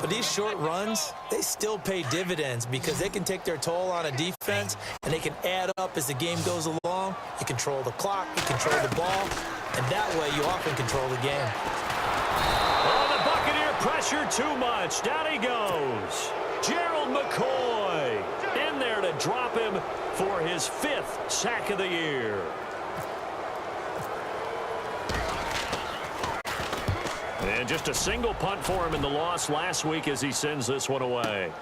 But these short runs, they still pay dividends because they can take their toll on a defense and they can add up as the game goes along. You control the clock, you control the ball, and that way you often control the game. Oh, the Buccaneer pressure too much. Down he goes. Gerald McCoy in there to drop him for his 5th sack of the year. And just a single punt for him in the loss last week as he sends this one away.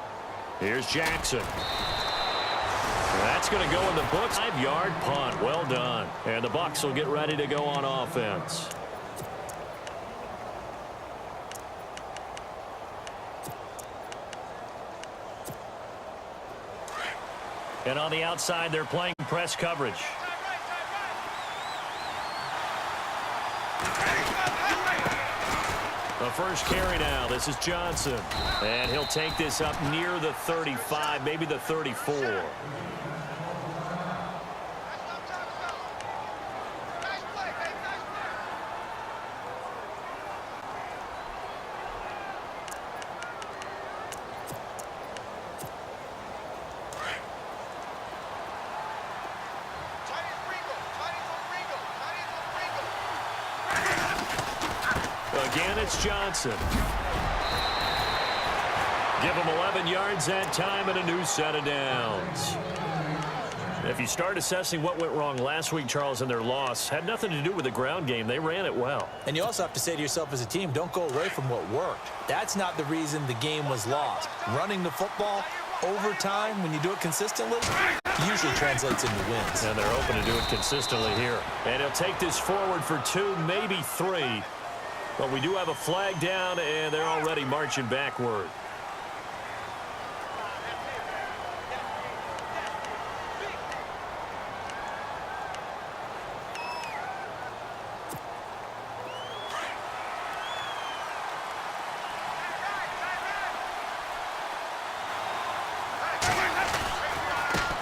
Here's Jackson. That's going to go in the books. 5-yard punt. Well done. And the Bucs will get ready to go on offense. And on the outside, they're playing press coverage. The first carry now. This is Johnson. And he'll take this up near the 35, maybe the 34. Again, it's Johnson. Give him 11 yards that time and a new set of downs. If you start assessing what went wrong last week, Charles, in their loss, had nothing to do with the ground game. They ran it well. And you also have to say to yourself as a team, don't go away from what worked. That's not the reason the game was lost. Running the football over time, when you do it consistently, usually translates into wins. And they're open to do it consistently here. And he'll take this forward for 2, maybe 3. But we do have a flag down, and they're already marching backward.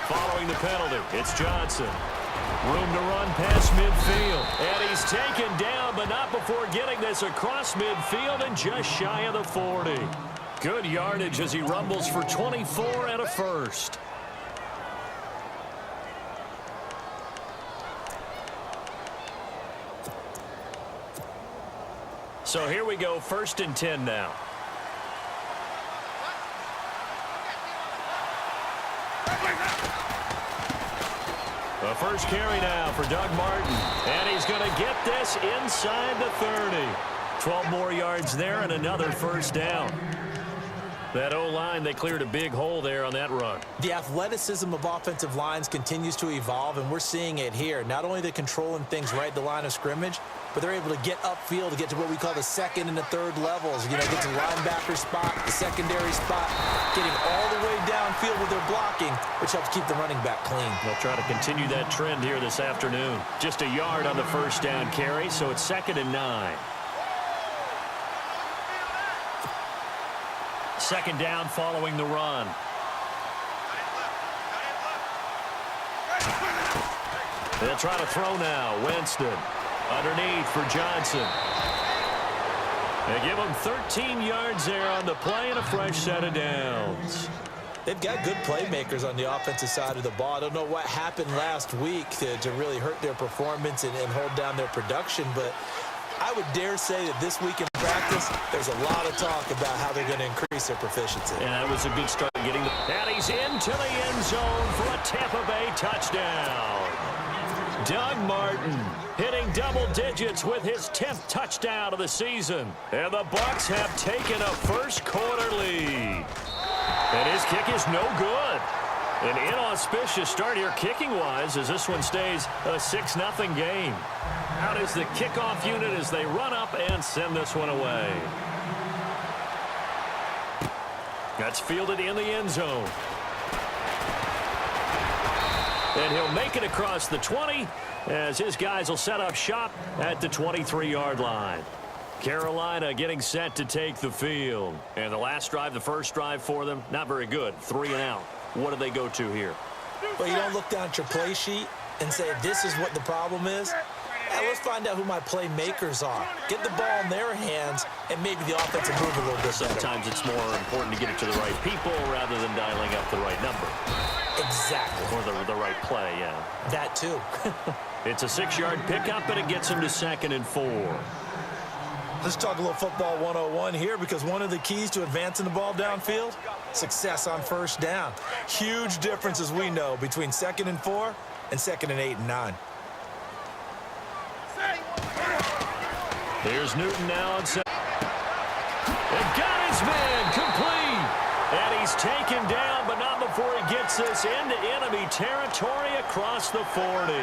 Following the penalty, it's Johnson. Room to run past midfield. And he's taken down, but not before getting this across midfield and just shy of the 40. Good yardage as he rumbles for 24 and a first. So here we go, 1st and 10 now. The first carry now for Doug Martin. And he's going to get this inside the 30. 12 more yards there and another first down. That O-line, they cleared a big hole there on that run. The athleticism of offensive lines continues to evolve, and we're seeing it here. Not only are they controlling things right at the line of scrimmage, but they're able to get upfield to get to what we call the 2nd and the 3rd levels. You know, get to the linebacker spot, the secondary spot, getting all the way downfield with their blocking, which helps keep the running back clean. They'll try to continue that trend here this afternoon. Just a yard on the first down carry, so it's 2nd and 9. 2nd down following the run. They'll try to throw now. Winston underneath for Johnson. They give him 13 yards there on the play and a fresh set of downs. They've got good playmakers on the offensive side of the ball. I don't know what happened last week to really hurt their performance and hold down their production, but I would dare say that this week in practice, there's a lot of talk about how they're going to increase their proficiency. And that was a good start getting the... And he's into the end zone for a Tampa Bay touchdown. Doug Martin hitting double digits with his 10th touchdown of the season. And the Bucs have taken a first quarter lead. And his kick is no good. An inauspicious start here kicking-wise as this one stays a 6-0 game. Out is the kickoff unit as they run up and send this one away. That's fielded in the end zone. And he'll make it across the 20 as his guys will set up shop at the 23-yard line. Carolina getting set to take the field. And the last drive, the first drive for them, not very good. 3 and out. What do they go to here? Well, you don't look down at your play sheet and say, this is what the problem is. Yeah, let's find out who my playmakers are. Get the ball in their hands, and maybe the offense will move a little bit better. Sometimes it's more important to get it to the right people rather than dialing up the right number. Exactly. Or the right play, yeah. That too. It's a 6-yard pickup, and it gets him to 2nd and 4. Let's talk a little football 101 here, because one of the keys to advancing the ball downfield, success on first down. Huge difference, as we know, between 2nd and 4 and 2nd and 8 and 9. Here's Newton now and and got his man complete. And he's taken down, but not before he gets this into enemy territory across the 40.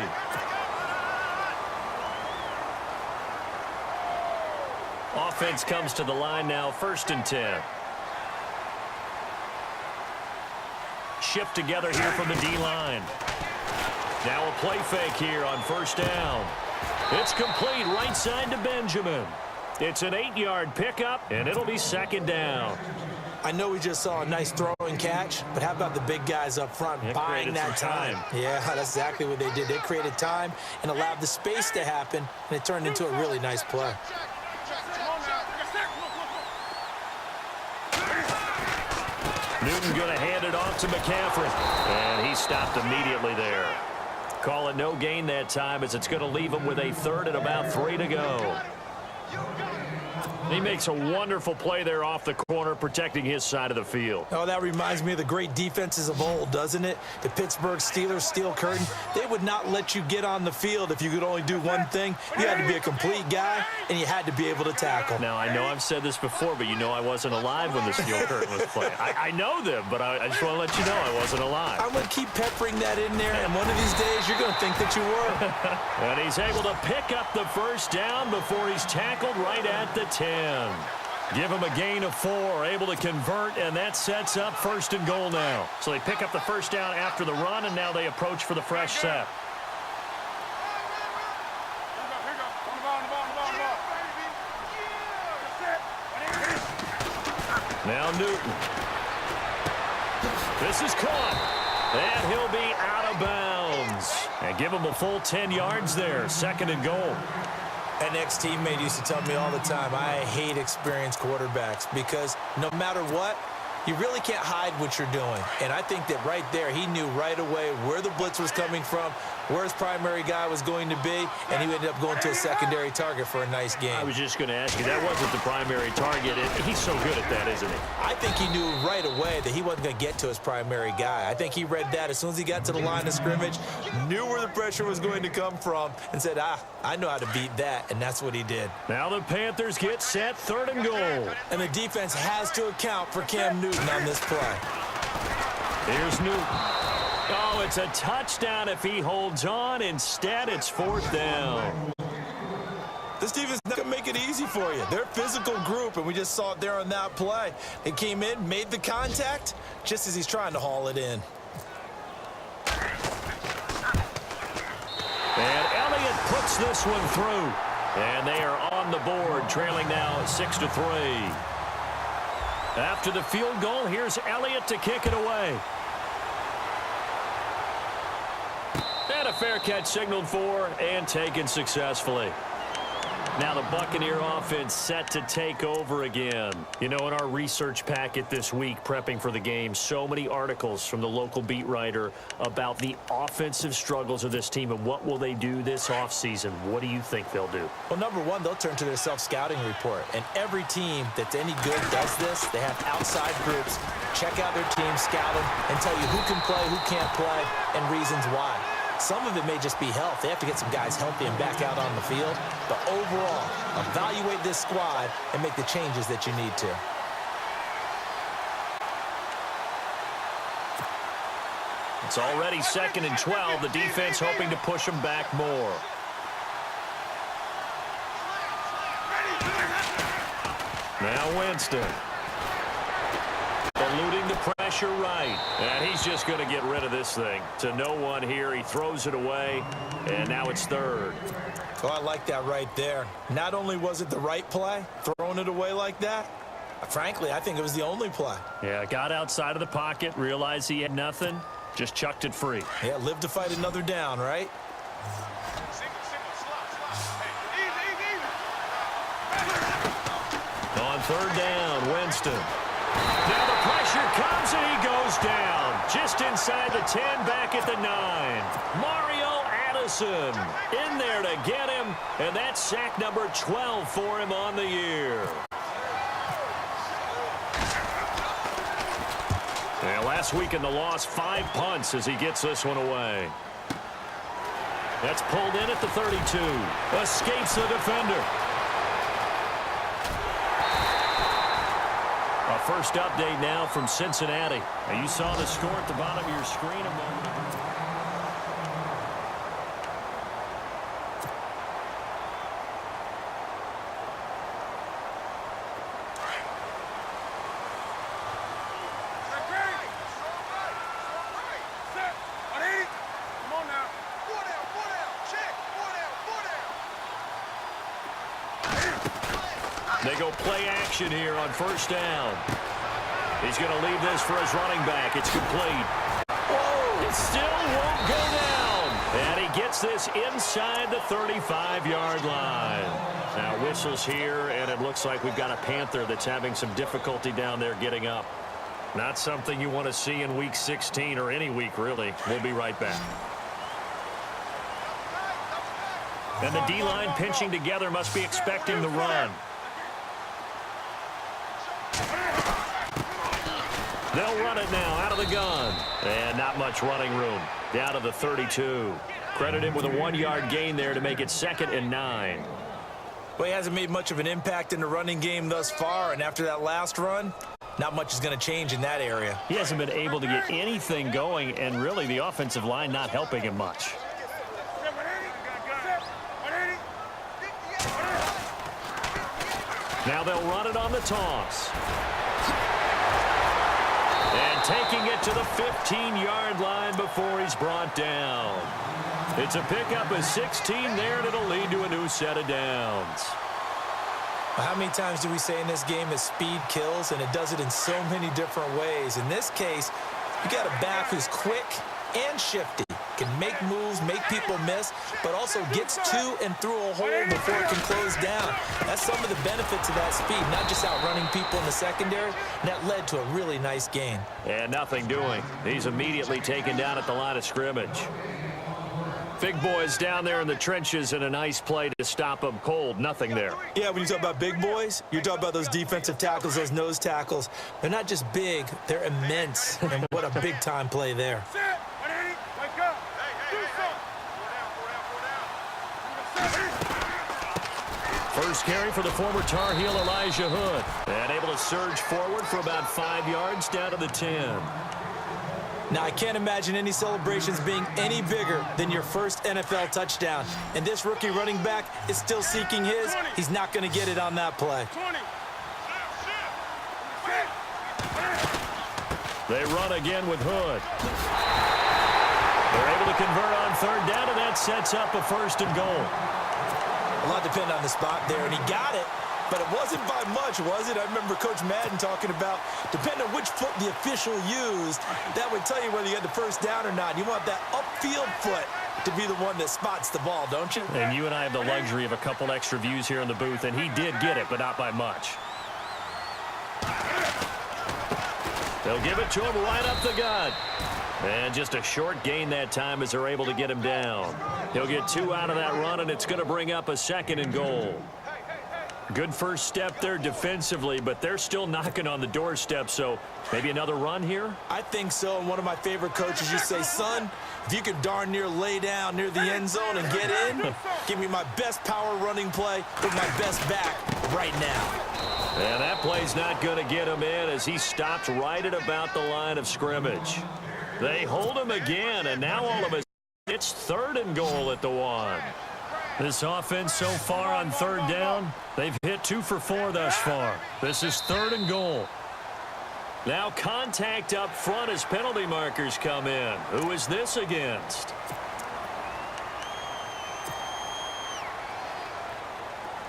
Offense comes to the line now, 1st and 10. Shift together here from the D-line. Now a play fake here on 1st down. It's complete right side to Benjamin. It's an 8-yard pickup, and it'll be 2nd down. I know we just saw a nice throwing catch, but how about the big guys up front buying that time? Yeah, that's exactly what they did. They created time and allowed the space to happen, and it turned into a really nice play. Newton going to hand it off to McCaffrey, and he stopped immediately there. Call it no gain that time, as it's going to leave him with a 3rd and about 3 to go. He makes a wonderful play there off the corner, protecting his side of the field. Oh, that reminds me of the great defenses of old, doesn't it? The Pittsburgh Steelers, steel curtain. They would not let you get on the field if you could only do one thing. You had to be a complete guy, and you had to be able to tackle. Now, I know I've said this before, but you know I wasn't alive when the steel curtain was playing. I know them, but I just want to let you know I wasn't alive. I'm going to keep peppering that in there, and one of these days you're going to think that you were. And he's able to pick up the 1st down before he's tackled right at the 10. Give him a gain of 4, able to convert, and that sets up 1st and goal now. So they pick up the 1st down after the run, and now they approach for the fresh set. Now Newton. This is caught, and he'll be out of bounds. And give him a full 10 yards there, 2nd and goal. An ex-teammate used to tell me all the time, I hate experienced quarterbacks, because no matter what, you really can't hide what you're doing. And I think that right there, he knew right away where the blitz was coming from, where his primary guy was going to be, and he ended up going to a secondary target for a nice game. I was just going to ask you, that wasn't the primary target. He's so good at that, isn't he? I think he knew right away that he wasn't going to get to his primary guy. I think he read that as soon as he got to the line of scrimmage, knew where the pressure was going to come from, and said, I know how to beat that, and that's what he did. Now the Panthers get set, 3rd and goal. And the defense has to account for Cam Newton on this play. Here's Newton. Oh, it's a touchdown if he holds on. Instead, it's 4th down. This defense is not going to make it easy for you. They're a physical group, and we just saw it there on that play. They came in, made the contact, just as he's trying to haul it in. And Elliott puts this one through. And they are on the board, trailing now 6-3. After the field goal, here's Elliott to kick it away. And a fair catch signaled for and taken successfully. Now the Buccaneer offense set to take over again. You know, in our research packet this week, prepping for the game, so many articles from the local beat writer about the offensive struggles of this team and what will they do this offseason. What do you think they'll do? Well, number one, they'll turn to their self-scouting report. And every team that's any good does this. They have outside groups, check out their team, scout them, and tell you who can play, who can't play, and reasons why. Some of it may just be health. They have to get some guys healthy and back out on the field. But overall, evaluate this squad and make the changes that you need to. It's already 2nd and 12. The defense hoping to push them back more. Now Winston. Eluding the pressure right. And he's just going to get rid of this thing. To no one here. He throws it away. And now it's 3rd. Oh, I like that right there. Not only was it the right play, throwing it away like that, frankly, I think it was the only play. Yeah, got outside of the pocket, realized he had nothing, just chucked it free. Yeah, live to fight another down, right? third down, Winston. Now the pressure comes and he goes down. Just inside the 10, back at the 9. Mario Addison in there to get him, and that's sack number 12 for him on the year. And last week in the loss, 5 punts as he gets this one away. That's pulled in at the 32. Escapes the defender. A first update now from Cincinnati. Now you saw the score at the bottom of your screen a moment ago. They go play action here on first down. He's going to leave this for his running back. It's complete. Whoa! It still won't go down. And he gets this inside the 35-yard line. Now whistles here, and it looks like we've got a Panther that's having some difficulty down there getting up. Not something you want to see in Week 16 or any week, really. We'll be right back. And the D-line pinching together must be expecting the run. They'll run it now out of the gun. And not much running room. Down to the 32. Credit him with a 1-yard gain there to make it 2nd and 9. Well, he hasn't made much of an impact in the running game thus far, and after that last run, not much is going to change in that area. He hasn't been able to get anything going, and really the offensive line not helping him much. Now they'll run it on the toss. And taking it to the 15-yard line before he's brought down. It's a pickup of 16 there, and it'll lead to a new set of downs. How many times do we say in this game that speed kills, and it does it in so many different ways? In this case, you got a back who's quick and shifty, can make moves, make people miss, but also gets to and through a hole before it can close down. That's some of the benefits of that speed, not just outrunning people in the secondary. And that led to a really nice gain. And nothing doing. He's immediately taken down at the line of scrimmage. Big boys down there in the trenches, and a nice play to stop them cold. Nothing there. Yeah, when you talk about big boys, you're talking about those defensive tackles, those nose tackles. They're not just big, they're immense. And what a big-time play there. First carry for the former Tar Heel Elijah Hood. And able to surge forward for about 5 yards down to the 10. Now, I can't imagine any celebrations being any bigger than your first NFL touchdown. And this rookie running back is still seeking his. He's not going to get it on that play. They run again with Hood. They're able to convert on third down, and that sets up a 1st and goal. A lot depended on the spot there, and he got it. But it wasn't by much, was it? I remember Coach Madden talking about, depending on which foot the official used, that would tell you whether you had the first down or not. You want that upfield foot to be the one that spots the ball, don't you? And you and I have the luxury of a couple extra views here in the booth, and he did get it, but not by much. They'll give it to him right up the gut. And just a short gain that time as they're able to get him down. He'll get 2 out of that run, and it's going to bring up a 2nd and goal. Good first step there defensively, but they're still knocking on the doorstep, so maybe another run here? I think so, and one of my favorite coaches used to say, son, if you could darn near lay down near the end zone and get in, give me my best power running play with my best back right now. And that play's not going to get him in as he stopped right at about the line of scrimmage. They hold him again, and now all of a sudden it's 3rd and goal at the 1. This offense so far on third down, they've hit 2 for 4 thus far. This is 3rd and goal. Now contact up front as penalty markers come in. Who is this against?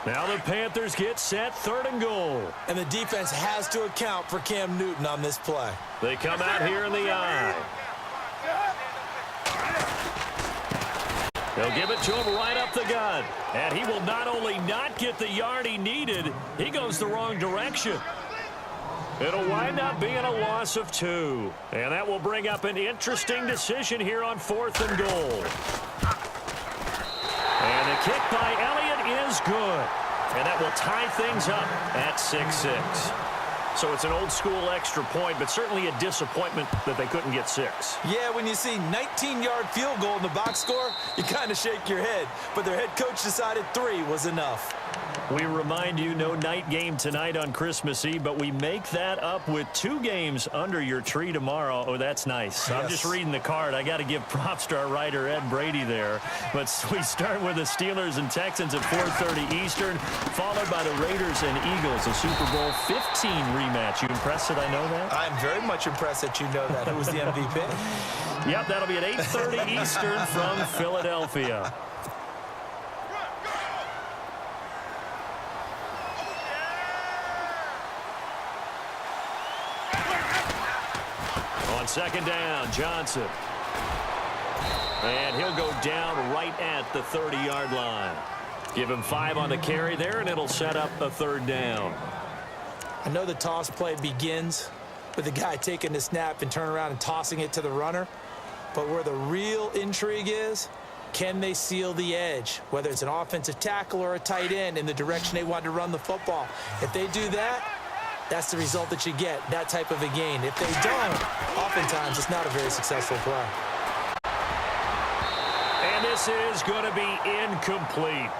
Now the Panthers get set, 3rd and goal. And the defense has to account for Cam Newton on this play. They come out here in the eye. They'll give it to him right up the gut. And he will not only not get the yard he needed, he goes the wrong direction. It'll wind up being a loss of 2. And that will bring up an interesting decision here on 4th and goal. And the kick by Elliott is good. And that will tie things up at 6-6. So it's an old-school extra point, but certainly a disappointment that they couldn't get 6. Yeah, when you see 19-yard field goal in the box score, you kind of shake your head. But their head coach decided 3 was enough. We remind you, no night game tonight on Christmas Eve, but we make that up with 2 games under your tree tomorrow. Oh, that's nice. Yes. I'm just reading the card. I got to give props to our writer, Ed Brady, there. But we start with the Steelers and Texans at 4:30 Eastern, followed by the Raiders and Eagles, a Super Bowl 15 rematch. You impressed that I know that? I'm very much impressed that you know that. Who was the MVP? Yep, that'll be at 8:30 Eastern from Philadelphia. On 2nd down, Johnson. And he'll go down right at the 30-yard line. Give him 5 on the carry there, and it'll set up a 3rd down. I know the toss play begins with the guy taking the snap and turn around and tossing it to the runner. But where the real intrigue is, can they seal the edge, whether it's an offensive tackle or a tight end, in the direction they want to run the football? If they do that, that's the result that you get, that type of a gain. If they don't, oftentimes it's not a very successful play. And this is going to be incomplete.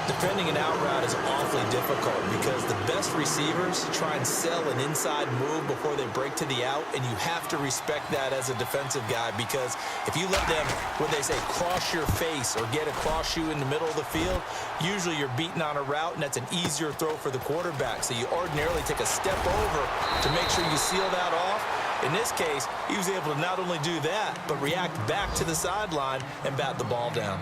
Defending an out route is awfully difficult because the best receivers try and sell an inside move before they break to the out, and you have to respect that as a defensive guy, because if you let them, what they say, cross your face or get across you in the middle of the field, usually you're beaten on a route, and that's an easier throw for the quarterback. So you ordinarily take a step over to make sure you seal that off. In this case, he was able to not only do that, but react back to the sideline and bat the ball down.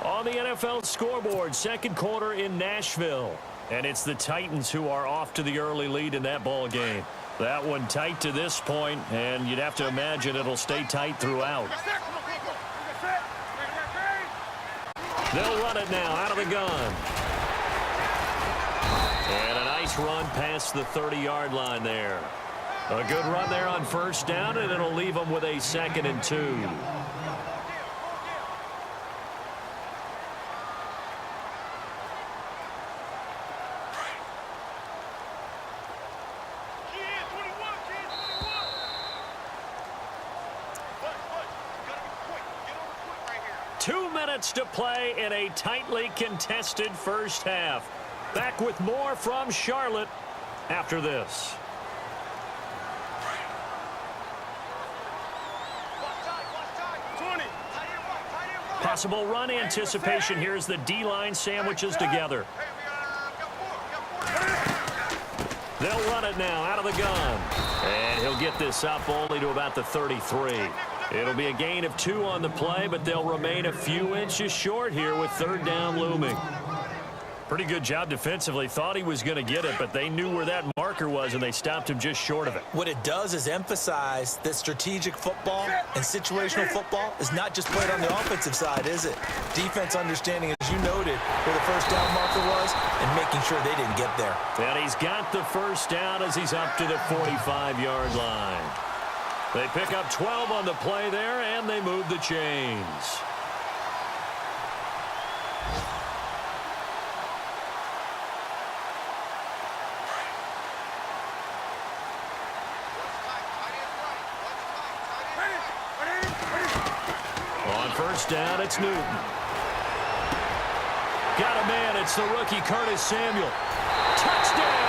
On the NFL scoreboard, 2nd quarter in Nashville. And it's the Titans who are off to the early lead in that ball game. That one tight to this point, and you'd have to imagine it'll stay tight throughout. They'll run it now out of the gun. And a nice run past the 30-yard line there. A good run there on 1st down, and it'll leave them with a 2nd and 2. To play in a tightly contested first half. Back with more from Charlotte after this. Possible run anticipation here as the D-line sandwiches together. They'll run it now out of the gun. And he'll get this up only to about the 33. It'll be a gain of 2 on the play, but they'll remain a few inches short here with 3rd down looming. Pretty good job defensively. Thought he was going to get it, but they knew where that marker was, and they stopped him just short of it. What it does is emphasize that strategic football and situational football is not just played on the offensive side, is it? Defense understanding, as you noted, where the 1st down marker was and making sure they didn't get there. And he's got the 1st down as he's up to the 45-yard line. They pick up 12 on the play there, and they move the chains. On 1st down, it's Newton. Got a man. It's the rookie, Curtis Samuel. Touchdown!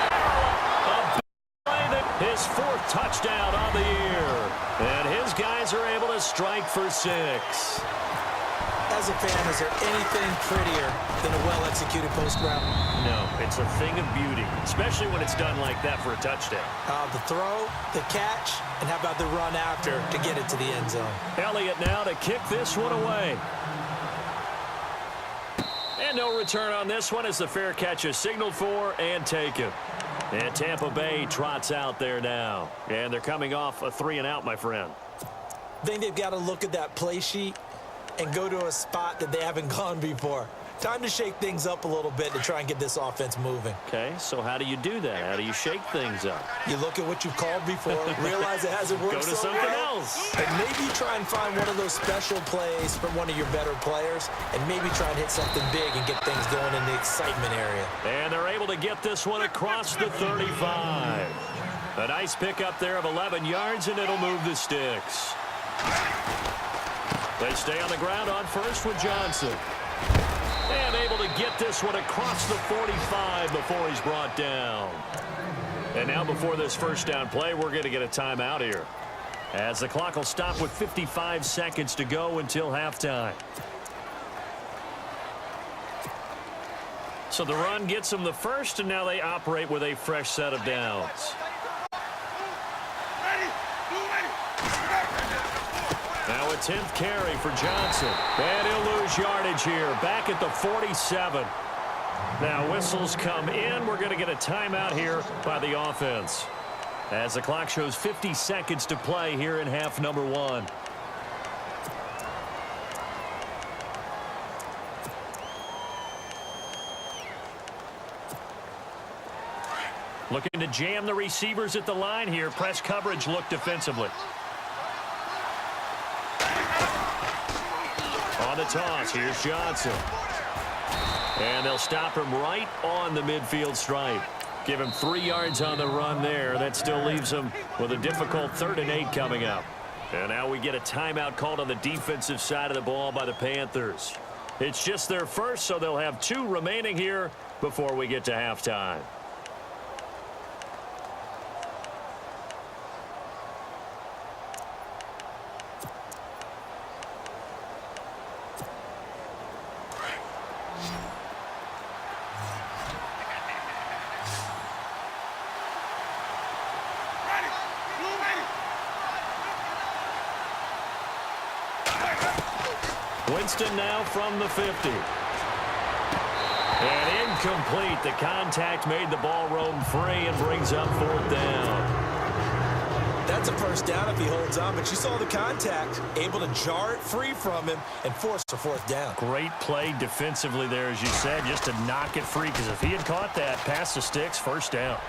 His 4th touchdown on the year. And his guys are able to strike for 6. As a fan, is there anything prettier than a well-executed post route? No, it's a thing of beauty, especially when it's done like that for a touchdown. The throw, the catch, and how about the run after to get it to the end zone? Elliott now to kick this one away. And no return on this one as the fair catch is signaled for and taken. And Tampa Bay trots out there now. And they're coming off a 3-and-out, my friend. I think they've got to look at that play sheet and go to a spot that they haven't gone before. Time to shake things up a little bit to try and get this offense moving. Okay, so how do you do that? How do you shake things up? You look at what you've called before, realize it hasn't worked Go to so something well, else. and maybe try and find one of those special plays from one of your better players, and maybe try and hit something big and get things going in the excitement area. And they're able to get this one across the 35. A nice pickup there of 11 yards, and it'll move the sticks. They stay on the ground on first with Johnson. And able to get this one across the 45 before he's brought down. And now before this first down play, we're going to get a timeout here, as the clock will stop with 55 seconds to go until halftime. So the run gets them the first, and now they operate with a fresh set of downs. Now a 10th carry for Johnson. And he'll lose yardage here, back at the 47. Now whistles come in. We're going to get a timeout here by the offense, as the clock shows 50 seconds to play here in half number 1. Looking to jam the receivers at the line here. Press coverage look defensively. On the toss, here's Johnson. And they'll stop him right on the midfield stripe. Give him 3 yards on the run there. That still leaves him with a difficult 3rd and 8 coming up. And now we get a timeout called on the defensive side of the ball by the Panthers. It's just their first, so they'll have 2 remaining here before we get to halftime. Winston now from the 50. And incomplete. The contact made the ball roam free and brings up 4th down. That's a first down if he holds on, but you saw the contact, able to jar it free from him and force a 4th down. Great play defensively there, as you said, just to knock it free, because if he had caught that, past the sticks, 1st down.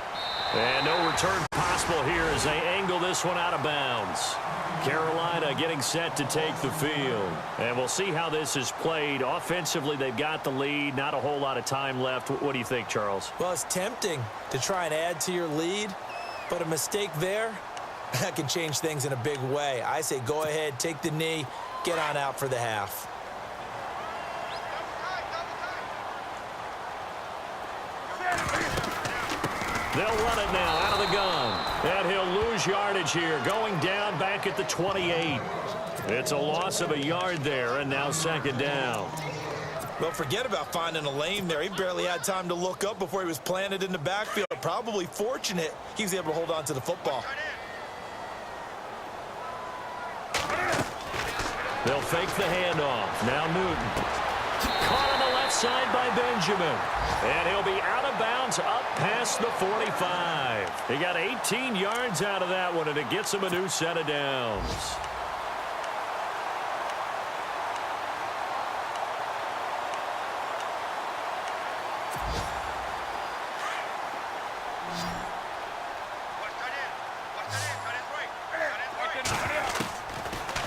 And no return possible here as they angle this one out of bounds. Carolina getting set to take the field. And we'll see how this is played. Offensively, they've got the lead. Not a whole lot of time left. What do you think, Charles? Well, it's tempting to try and add to your lead, but a mistake there, that can change things in a big way. I say go ahead, take the knee, get on out for the half. They'll run it now out of the gun. And he'll lose yardage here, going down back at the 28. It's a loss of a yard there, and now 2nd down. Well, forget about finding a lane there. He barely had time to look up before he was planted in the backfield. Probably fortunate he was able to hold on to the football. They'll fake the handoff. Now Newton. Caught on the left side by Benjamin. And he'll be out of bounds up past the 45. He got 18 yards out of that one, and it gets him a new set of downs.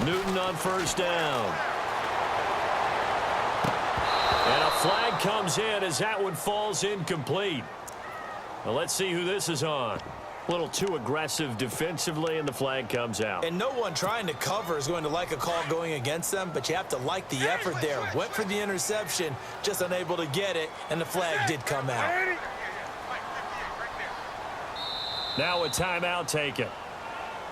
Newton on 1st down. And a flag comes in as that one falls incomplete. Well, let's see who this is on. A little too aggressive defensively, and the flag comes out. And no one trying to cover is going to like a call going against them, but you have to like the effort there. Went for the interception, just unable to get it, and the flag did come out. Now a timeout taken.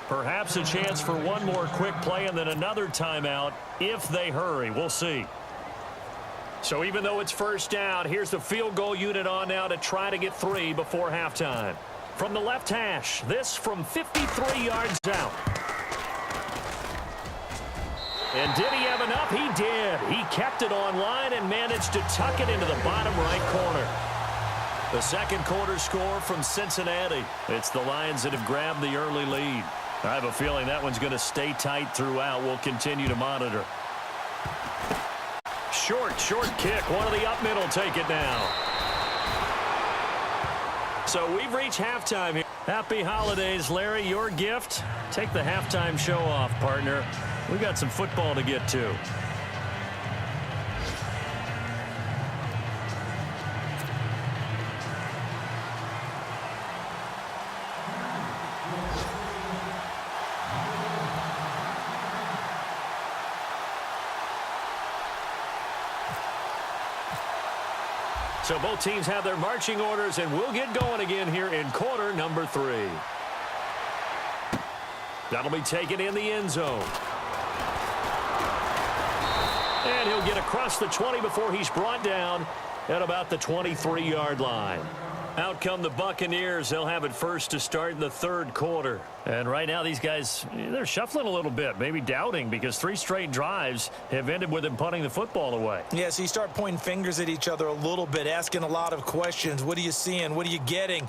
Perhaps a chance for one more quick play and then another timeout if they hurry. We'll see. So even though it's 1st down, here's the field goal unit on now to try to get 3 before halftime. From the left hash, this from 53 yards out. And did he have enough? He did. He kept it on line and managed to tuck it into the bottom right corner. The 2nd quarter score from Cincinnati. It's the Lions that have grabbed the early lead. I have a feeling that one's going to stay tight throughout. We'll continue to monitor. short kick. One of the up middle take it now. So we've reached halftime here. Happy holidays, Larry. Your gift? Take the halftime show off, partner. We got some football to get to. So both teams have their marching orders, and we'll get going again here in quarter number 3. That'll be taken in the end zone. And he'll get across the 20 before he's brought down at about the 23-yard line. Out come the Buccaneers. They'll have it first to start in the third quarter. And right now these guys, they're shuffling a little bit, maybe doubting, because 3 straight drives have ended with them punting the football away. Yeah, so you start pointing fingers at each other a little bit, asking a lot of questions. What are you seeing? What are you getting?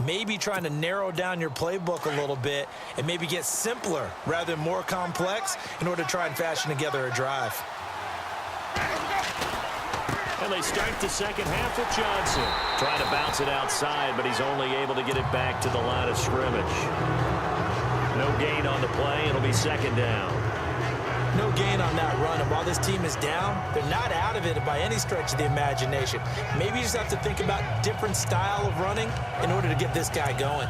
Maybe trying to narrow down your playbook a little bit and maybe get simpler rather than more complex in order to try and fashion together a drive. And they start the second half with Johnson. Trying to bounce it outside, but he's only able to get it back to the line of scrimmage. No gain on the play. It'll be second down. No gain on that run. And while this team is down, they're not out of it by any stretch of the imagination. Maybe you just have to think about different style of running in order to get this guy going.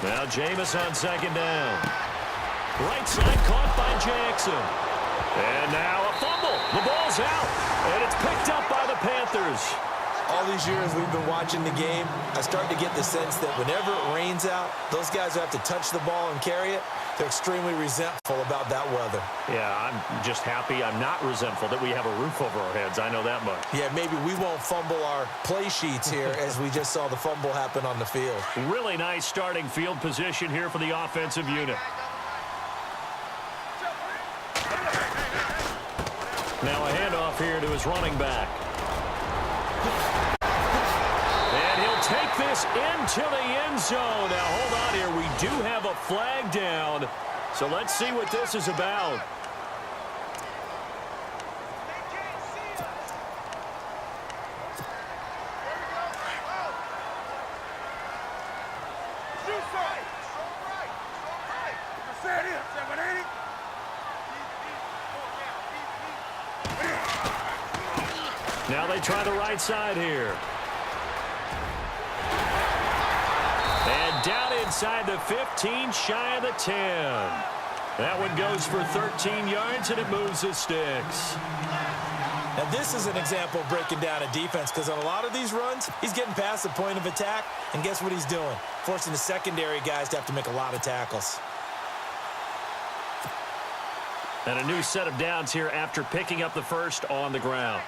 Now Jameis on second down. Right side caught by Jackson. And now a fumble. The ball's out. And it's picked up by the Panthers. All these years we've been watching the game, I start to get the sense that whenever it rains out, those guys who have to touch the ball and carry it, they're extremely resentful about that weather. Yeah, I'm just happy I'm not resentful that we have a roof over our heads. I know that much. Yeah, maybe we won't fumble our play sheets here as we just saw the fumble happen on the field. Really nice starting field position here for the offensive unit. Now a handoff here to his running back. And he'll take this into the end zone. Now hold on here. We do have a flag down. So let's see what this is about. Now they try the right side here. And down inside the 15, shy of the 10. That one goes for 13 yards, and it moves the sticks. Now this is an example of breaking down a defense, because on a lot of these runs, he's getting past the point of attack, and guess what he's doing? Forcing the secondary guys to have to make a lot of tackles. And a new set of downs here after picking up the first on the ground.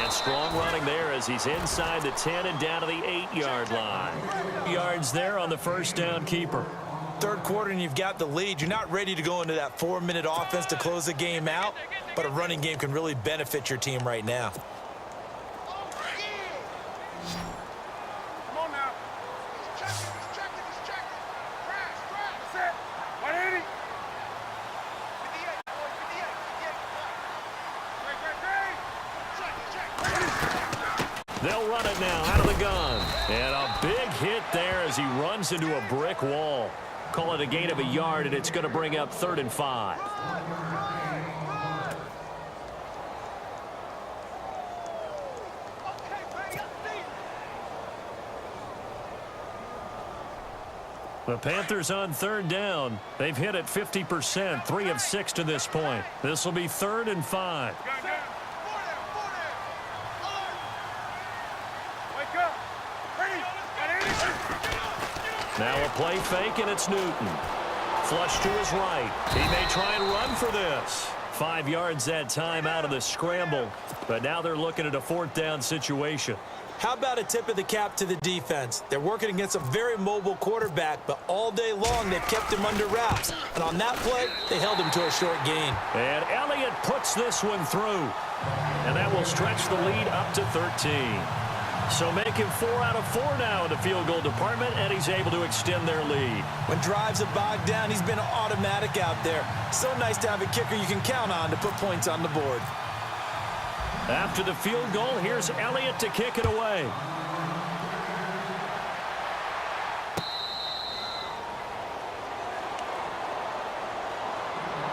Strong running there as he's inside the 10 and down to the 8-yard line. Yards there on the first down keeper. Third quarter and you've got the lead. You're not ready to go into that 4-minute offense to close the game out, but a running game can really benefit your team right now. They'll run it now out of the gun. And a big hit there as he runs into a brick wall. Call it a gain of a yard, and it's going to bring up 3rd and 5. The Panthers on 3rd down. They've hit it 50%, 3 of 6 to this point. This will be 3rd and 5. Now a play fake, and it's Newton. Flush to his right. He may try and run for this. 5 yards that time out of the scramble. But now they're looking at a 4th down situation. How about a tip of the cap to the defense? They're working against a very mobile quarterback, but all day long they've kept him under wraps. And on that play, they held him to a short gain. And Elliott puts this one through. And that will stretch the lead up to 13. So making 4 out of 4 now in the field goal department, and he's able to extend their lead. When drives are bogged down, he's been automatic out there. So nice to have a kicker you can count on to put points on the board. After the field goal, here's Elliott to kick it away.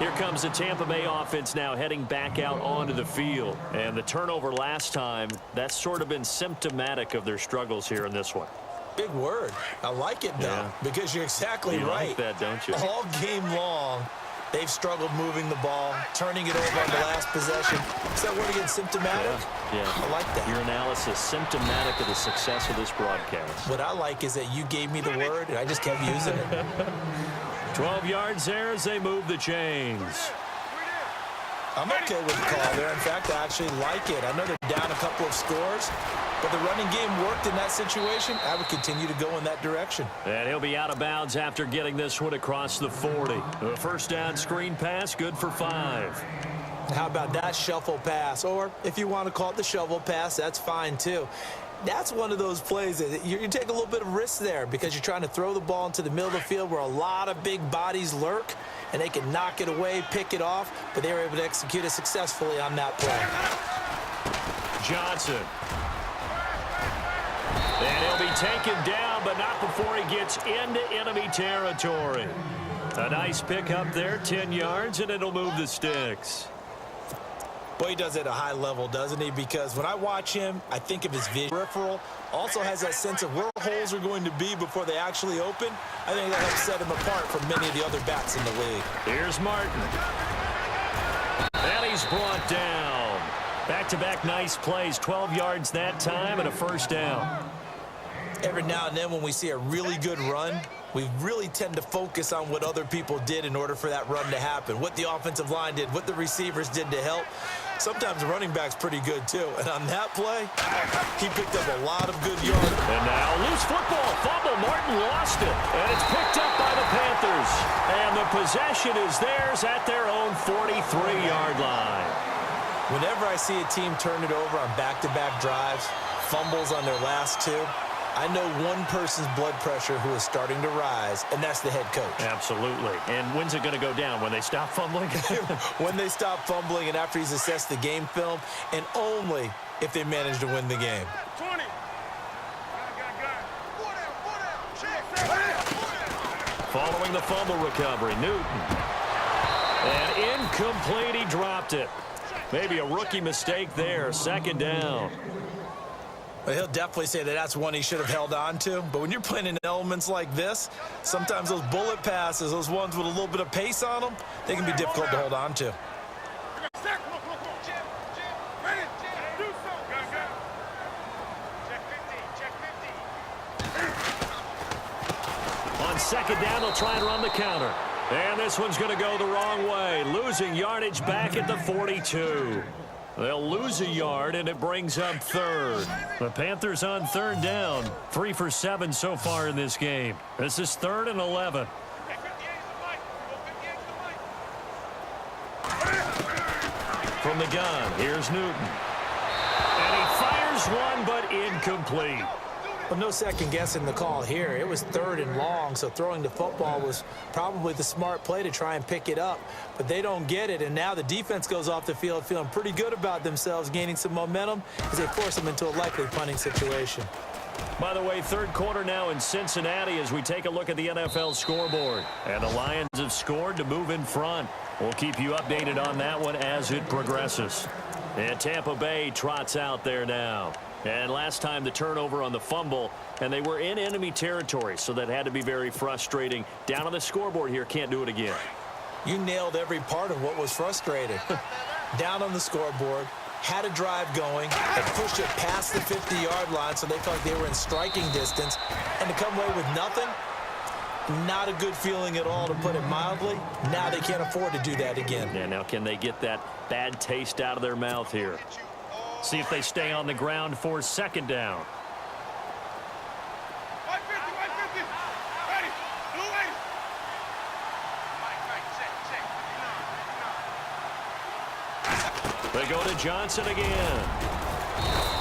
Here comes the Tampa Bay offense now heading back out onto the field. And the turnover last time, that's sort of been symptomatic of their struggles here in this one. Big word. I like it, though, because you're exactly you right. Like that, don't you? All game long, they've struggled moving the ball, turning it over on the last possession. Is that word again, symptomatic? Yeah. I like that. Your analysis, symptomatic of the success of this broadcast. What I like is that you gave me the word, and I just kept using it. 12 yards there as they move the chains. I'm okay with the call there. In fact, I actually like it. I know they're down a couple of scores, but the running game worked in that situation. I would continue to go in that direction. And he'll be out of bounds after getting this one across the 40. A first down screen pass, good for 5. How about that shuffle pass? Or if you want to call it the shovel pass, that's fine too. That's one of those plays that you take a little bit of risk there because you're trying to throw the ball into the middle of the field where a lot of big bodies lurk, and they can knock it away, pick it off, but they were able to execute it successfully on that play. Johnson. And he'll be taken down, but not before he gets into enemy territory. A nice pickup there, 10 yards, and it'll move the sticks. Boy, he does it at a high level, doesn't he? Because when I watch him, I think of his vision. Peripheral also has that sense of where holes are going to be before they actually open. I think that helps set him apart from many of the other backs in the league. Here's Martin. And he's brought down. Back-to-back nice plays, 12 yards that time and a first down. Every now and then when we see a really good run, we really tend to focus on what other people did in order for that run to happen. What the offensive line did, what the receivers did to help. Sometimes the running back's pretty good, too. And on that play, he picked up a lot of good yards. And now loose football. Fumble. Martin lost it. And it's picked up by the Panthers. And the possession is theirs at their own 43-yard line. Whenever I see a team turn it over on back-to-back drives, fumbles on their last two, I know one person's blood pressure who is starting to rise, and that's the head coach. Absolutely. And when's it going to go down? When they stop fumbling? When they stop fumbling and after he's assessed the game film, and only if they manage to win the game. 20. Following the fumble recovery, Newton. And incomplete, he dropped it. Maybe a rookie mistake there, second down. But he'll definitely say that that's one he should have held on to. But when you're playing in elements like this, sometimes those bullet passes, those ones with a little bit of pace on them, they can be difficult to hold on to. On second down, they'll try and run the counter. And this one's going to go the wrong way, losing yardage back at the 42. They'll lose a yard, and it brings up third. The Panthers on third down, 3 for 7 so far in this game. This is 3rd and 11. From the gun, here's Newton. And he fires one, but incomplete. Well, no second guessing the call here. It was 3rd and long, so throwing the football was probably the smart play to try and pick it up. But they don't get it, and now the defense goes off the field feeling pretty good about themselves, gaining some momentum as they force them into a likely punting situation. By the way, third quarter now in Cincinnati as we take a look at the NFL scoreboard. And the Lions have scored to move in front. We'll keep you updated on that one as it progresses. And Tampa Bay trots out there now. And last time the turnover on the fumble, and they were in enemy territory, so that had to be very frustrating. Down on the scoreboard here, can't do it again. You nailed every part of what was frustrating. Down on the scoreboard, had a drive going, and pushed it past the 50-yard line so they felt like they were in striking distance, and to come away with nothing, not a good feeling at all, to put it mildly. Now they can't afford to do that again. Yeah, now can they get that bad taste out of their mouth here? See if they stay on the ground for second down. They go to Johnson again.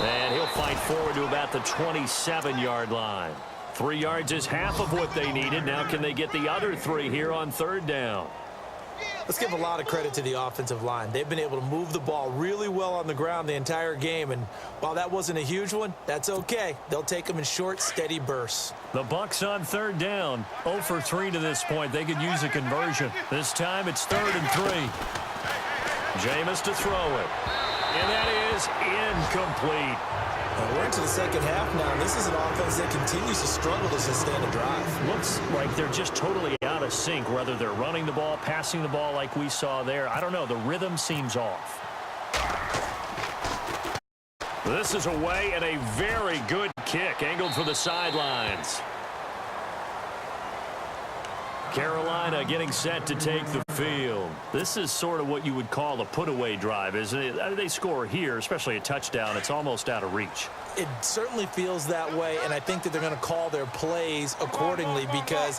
And he'll fight forward to about the 27-yard line. 3 yards is half of what they needed. Now can they get the other 3 here on third down? Let's give a lot of credit to the offensive line. They've been able to move the ball really well on the ground the entire game. And while that wasn't a huge one, that's okay. They'll take them in short, steady bursts. The Bucs on third down. 0 for 3 to this point. They could use a conversion. This time it's 3rd and 3. Jameis to throw it. And that is incomplete. We're into the second half now. This is an offense that continues to struggle to sustain a drive. Looks like they're just totally out of sync, whether they're running the ball, passing the ball like we saw there. I don't know. The rhythm seems off. This is away and a very good kick angled for the sidelines. Carolina getting set to take the field. This is sort of what you would call a put-away drive, isn't it? They score here, especially a touchdown. It's almost out of reach. It certainly feels that way, and I think that they're going to call their plays accordingly because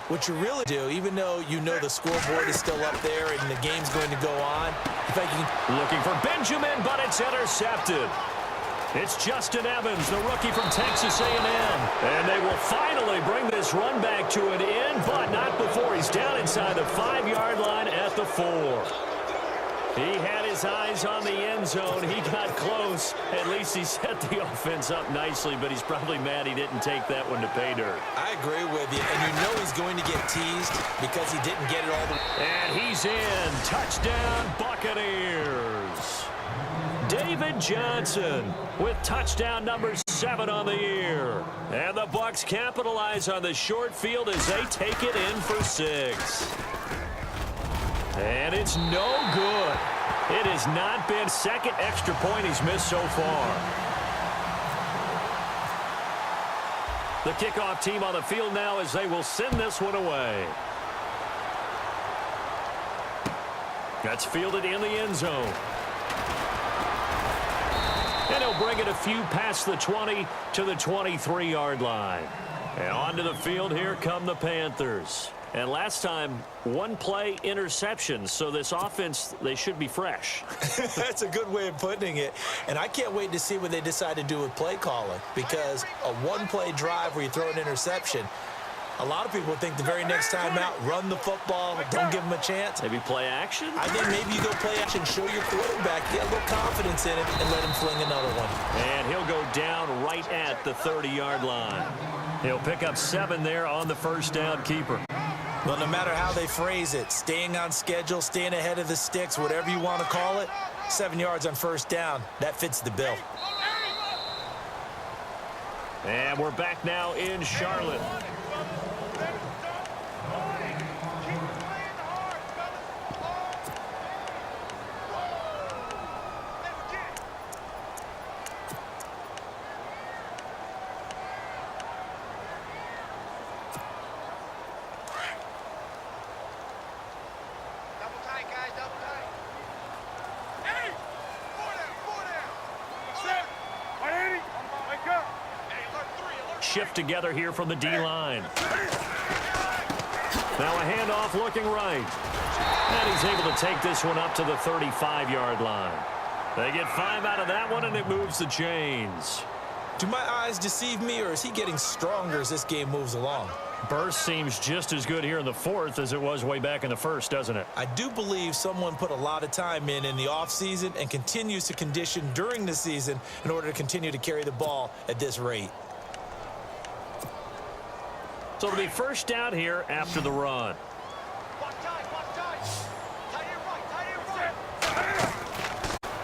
what you really do, even though you know the scoreboard is still up there and the game's going to go on, in fact, you can... Looking for Benjamin, but it's intercepted. It's Justin Evans, the rookie from Texas A&M. And they will finally bring this run back to an end, but not before he's down inside the 5-yard line at the 4. He had his eyes on the end zone. He got close. At least he set the offense up nicely, but he's probably mad he didn't take that one to pay dirt. I agree with you, and you know he's going to get teased because he didn't get it all the way. And he's in. Touchdown, Buccaneers. David Johnson with touchdown number 7 on the year. And the Bucs capitalize on the short field as they take it in for 6. And it's no good. It has not been second extra point he's missed so far. The kickoff team on the field now as they will send this one away. That's fielded in the end zone. And he'll bring it a few past the 20 to the 23-yard line. And onto the field, here come the Panthers. And last time, 1-play interception. So this offense, they should be fresh. That's a good way of putting it. And I can't wait to see what they decide to do with play calling. Because a 1-play drive where you throw an interception, a lot of people think the very next time out, run the football, don't give them a chance. Maybe play action? I think maybe you go play action, show your quarterback, get a little confidence in it, and let him fling another one. And he'll go down right at the 30-yard line. He'll pick up 7 there on the first down keeper. Well, no matter how they phrase it, staying on schedule, staying ahead of the sticks, whatever you want to call it, 7 yards on first down, that fits the bill. And we're back now in Charlotte. Shift together here from the D-line. Now a handoff looking right. And he's able to take this one up to the 35-yard line. They get 5 out of that one, and it moves the chains. Do my eyes deceive me, or is he getting stronger as this game moves along? Burst seems just as good here in the 4th as it was way back in the 1st, doesn't it? I do believe someone put a lot of time in the offseason and continues to condition during the season in order to continue to carry the ball at this rate. So it'll be first down here after the run.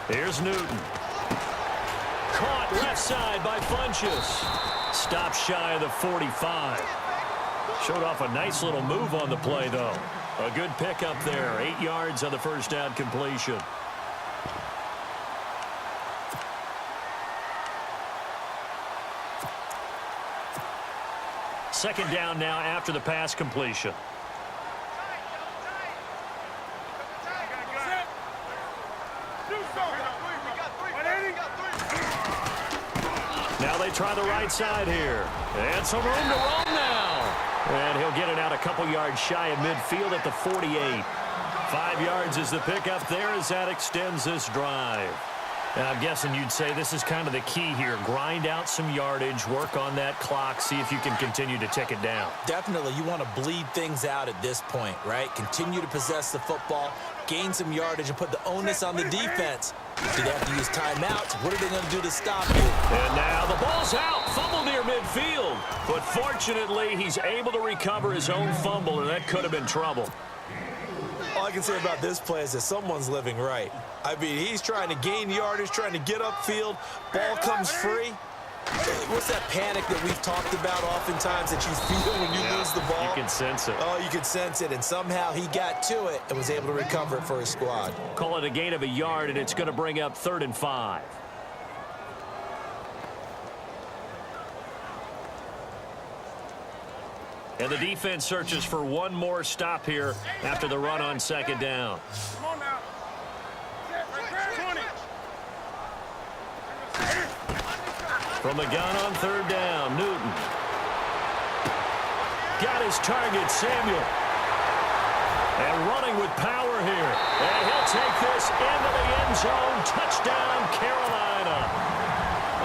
Here's Newton. Caught left side by Funchess. Stopped shy of the 45. Showed off a nice little move on the play, though. A good pickup there. 8 yards on the first down completion. Second down now after the pass completion. Well, they try the right side here. And some room to roam now. And he'll get it out a couple yards shy of midfield at the 48. 5 yards is the pickup there as that extends this drive. And I'm guessing you'd say this is kind of the key here. Grind out some yardage, work on that clock, see if you can continue to tick it down. Definitely, you want to bleed things out at this point, right? Continue to possess the football, gain some yardage, and put the onus on the defense. Do they have to use timeouts? What are they going to do to stop you? And now the ball's out, fumble near midfield. But fortunately, he's able to recover his own fumble, and that could have been trouble. All I can say about this play is that someone's living right. I mean, he's trying to gain yardage, trying to get upfield. Ball comes free. What's that panic that we've talked about oftentimes that you feel when you lose the ball? You can sense it. Oh, you can sense it, and somehow he got to it and was able to recover it for his squad. Call it a gain of a yard, and it's going to bring up 3rd and 5. And the defense searches for one more stop here after the run on 2nd down. Come on now. 20. From the gun on 3rd down, Newton. Got his target, Samuel. And running with power here. And he'll take this into the end zone. Touchdown, Carolina.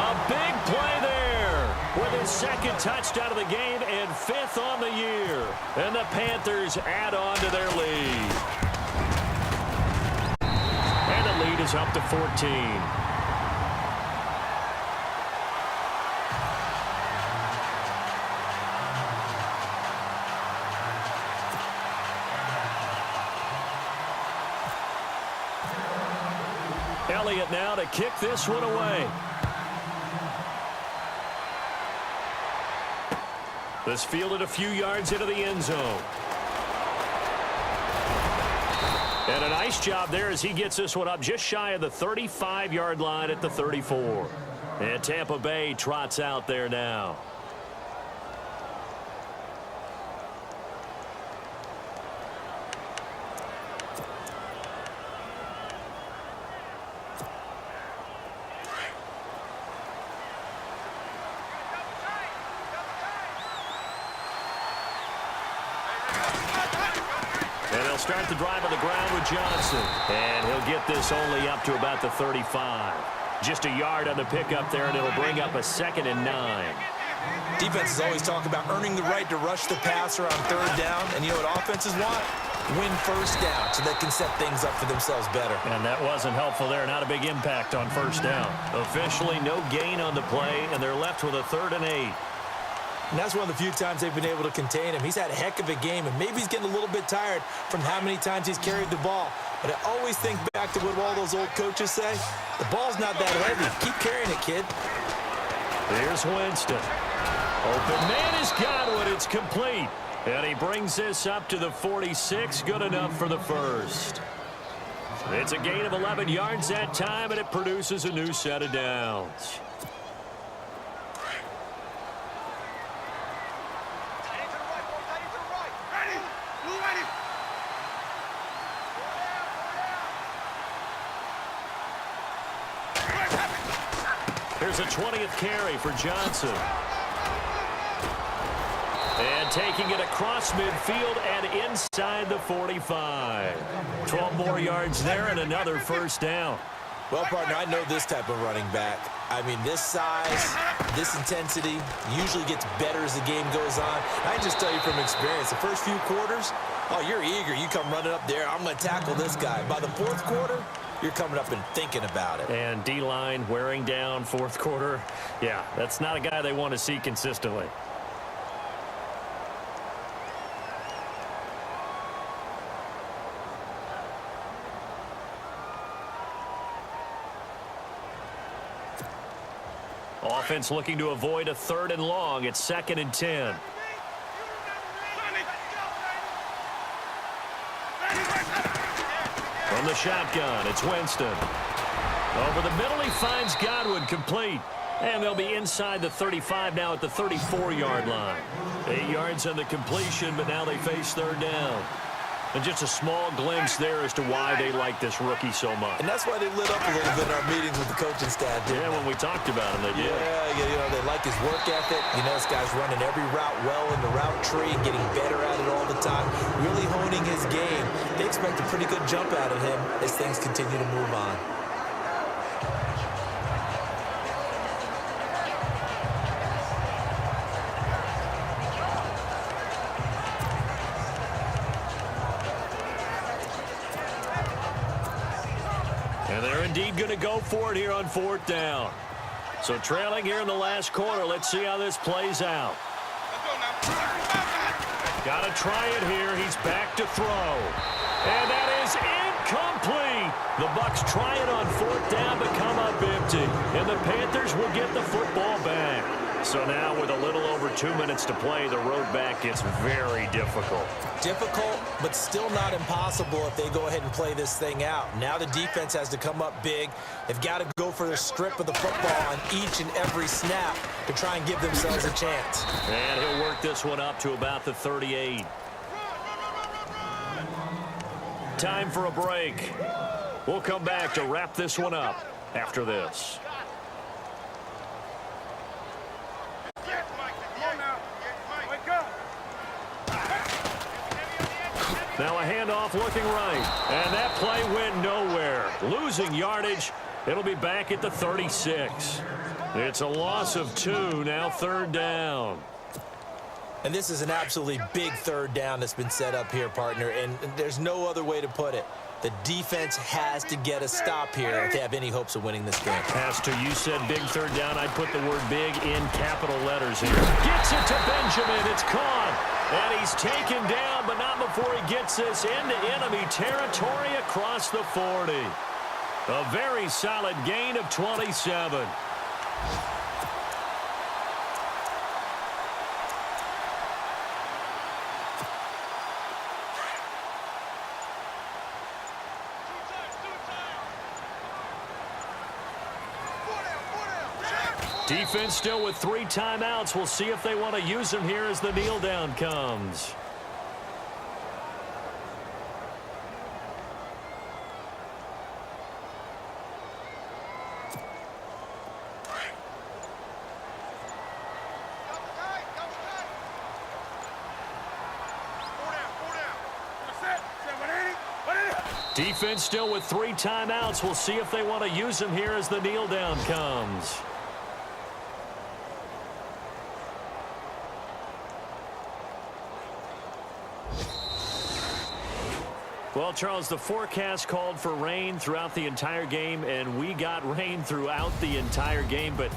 A big play there with his 2nd touchdown of the game and 5th on the year. And the Panthers add on to their lead. And the lead is up to 14. Elliott now to kick this one away. This fielded a few yards into the end zone. And a nice job there as he gets this one up just shy of the 35-yard line at the 34. And Tampa Bay trots out there now. Start the drive on the ground with Johnson. And he'll get this only up to about the 35. Just a yard on the pickup there, and it'll bring up a 2nd and 9. Defenses always talk about earning the right to rush the passer on 3rd down. And you know what offenses want? Win 1st down so they can set things up for themselves better. And that wasn't helpful there. Not a big impact on 1st down. Officially, no gain on the play, and they're left with a 3rd and 8. And that's one of the few times they've been able to contain him. He's had a heck of a game, and maybe he's getting a little bit tired from how many times he's carried the ball. But I always think back to what all those old coaches say. The ball's not that heavy. Keep carrying it, kid. Here's Winston. Open man is Godwin. It's complete. And he brings this up to the 46. Good enough for the 1st. It's a gain of 11 yards that time, and it produces a new set of downs. Here's a 20th carry for Johnson. And taking it across midfield and inside the 45. 12 more yards there and another 1st down. Well, partner, I know this type of running back. I mean, this size, this intensity usually gets better as the game goes on. I can just tell you from experience, the first few quarters, oh, you're eager. You come running up there. I'm going to tackle this guy. By the 4th quarter, you're coming up and thinking about it. And D-line wearing down 4th quarter. Yeah, that's not a guy they want to see consistently. Offense looking to avoid a 3rd and long. It's 2nd and 10. From the shotgun, it's Winston. Over the middle, he finds Godwin, complete. And they'll be inside the 35 now at the 34-yard line. 8 yards on the completion, but now they face 3rd down. And just a small glimpse there as to why they like this rookie so much. And that's why they lit up a little bit in our meetings with the coaching staff, didn't they? When we talked about him, they did. Yeah, they like his work ethic. This guy's running every route well in the route tree, getting better at it all the time, really honing his game. They expect a pretty good jump out of him as things continue to move on. And they're indeed going to go for it here on 4th down. So trailing here in the last quarter. Let's see how this plays out. Got to try it here. He's back to throw. And that is incomplete. The Bucs try it on 4th down but come up empty. And the Panthers will get the football back. So now with a little over 2 minutes to play, the road back gets very difficult. Difficult, but still not impossible if they go ahead and play this thing out. Now the defense has to come up big. They've got to go for the strip of the football on each and every snap to try and give themselves a chance. And he'll work this one up to about the 38. Time for a break. We'll come back to wrap this one up after this. Now a handoff looking right. And that play went nowhere. Losing yardage. It'll be back at the 36. It's a loss of 2. Now 3rd down. And this is an absolutely big 3rd down that's been set up here, partner. And there's no other way to put it. The defense has to get a stop here if they have any hopes of winning this game. Has to. You said big 3rd down. I'd put the word big in capital letters here. Gets it to Benjamin. It's caught. And he's taken down, but not before he gets this into enemy territory across the 40. A very solid gain of 27. Defense still with 3 timeouts. We'll see if they want to use them here as the kneel down comes. Defense still with 3 timeouts. We'll see if they want to use them here as the kneel down comes. Well, Charles, the forecast called for rain throughout the entire game, and we got rain throughout the entire game. But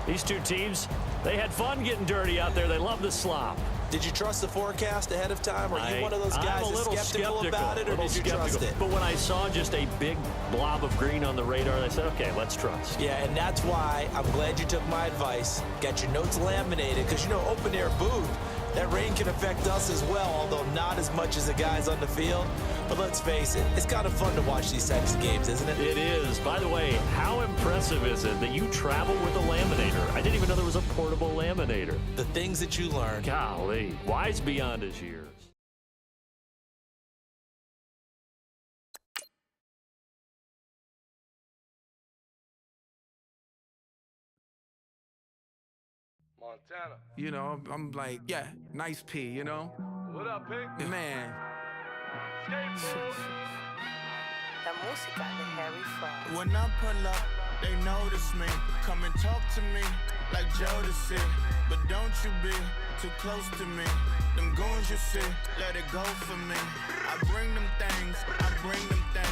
these two teams, they had fun getting dirty out there. They love the slop. Did you trust the forecast ahead of time? Are you one of those guys that's skeptical about it, or did you trust it? But when I saw just a big blob of green on the radar, I said, okay, let's trust. Yeah, and that's why I'm glad you took my advice. Got your notes laminated, because, open-air booth, that rain can affect us as well, although not as much as the guys on the field. But let's face it, it's kind of fun to watch these types of games, isn't it? It is. By the way, how impressive is it that you travel with a laminator? I didn't even know there was a portable laminator. The things that you learn. Golly, wise beyond his years. Montana. I'm like, yeah, nice P, What up, Pig? Man. La música de Harry Fraud. When I pull up, they notice me. Come and talk to me like Jodeci. But don't you be too close to me. Them goons you see, let it go for me. I bring them things, I bring them things.